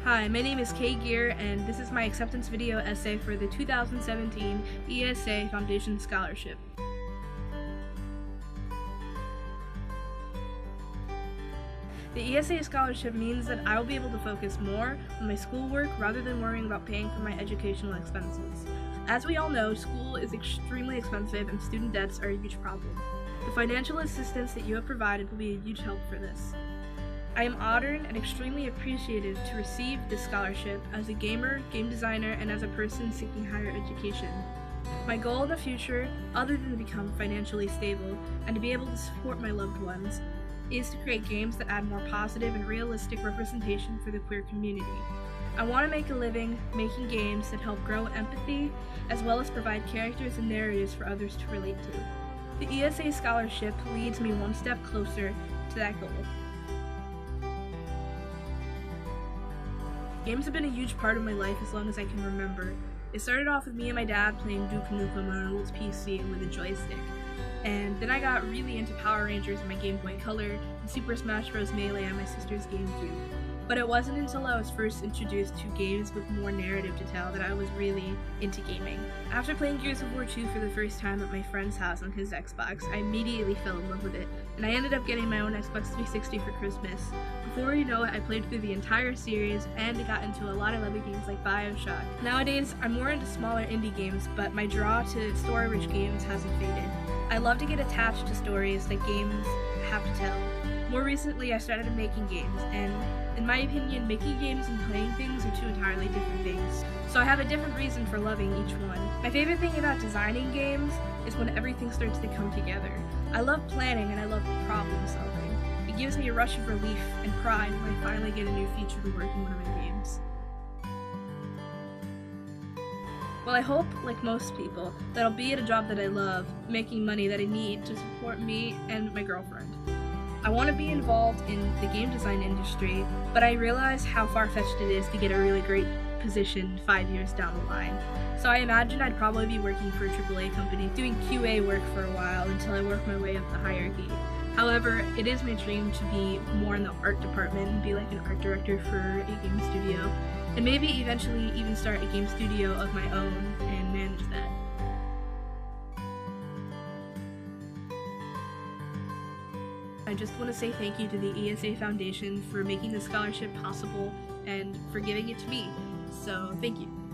Hi, my name is Kay Gear, and this is my acceptance video essay for the 2017 ESA Foundation Scholarship. The ESA scholarship means that I will be able to focus more on my schoolwork rather than worrying about paying for my educational expenses. As we all know, school is extremely expensive and student debts are a huge problem. The financial assistance that you have provided will be a huge help for this. I am honored and extremely appreciative to receive this scholarship as a gamer, game designer, and as a person seeking higher education. My goal in the future, other than to become financially stable and to be able to support my loved ones, is to create games that add more positive and realistic representation for the queer community. I want to make a living making games that help grow empathy, as well as provide characters and narratives for others to relate to. The ESA scholarship leads me one step closer to that goal. Games have been a huge part of my life as long as I can remember. It started off with me and my dad playing Duke Nukem on an old PC with a joystick. And then I got really into Power Rangers on my Game Boy Color and Super Smash Bros. Melee on my sister's GameCube. But it wasn't until I was first introduced to games with more narrative to tell that I was really into gaming. After playing Gears of War 2 for the first time at my friend's house on his Xbox, I immediately fell in love with it, and I ended up getting my own Xbox 360 for Christmas. Before you know it, I played through the entire series and got into a lot of other games like BioShock. Nowadays, I'm more into smaller indie games, but my draw to story-rich games hasn't faded. I love to get attached to stories that games have to tell. More recently, I started making games, and in my opinion, making games and playing things are two entirely different things. So I have a different reason for loving each one. My favorite thing about designing games is when everything starts to come together. I love planning and I love problem solving. It gives me a rush of relief and pride when I finally get a new feature to work in one of my games. Well, I hope, like most people, that I'll be at a job that I love, making money that I need to support me and my girlfriend. I want to be involved in the game design industry, but I realize how far-fetched it is to get a really great position 5 years down the line. So I imagine I'd probably be working for a AAA company, doing QA work for a while until I work my way up the hierarchy. However, it is my dream to be more in the art department and be like an art director for a game studio, and maybe eventually even start a game studio of my own and manage that. I just want to say thank you to the ESA Foundation for making this scholarship possible and for giving it to me. So, thank you.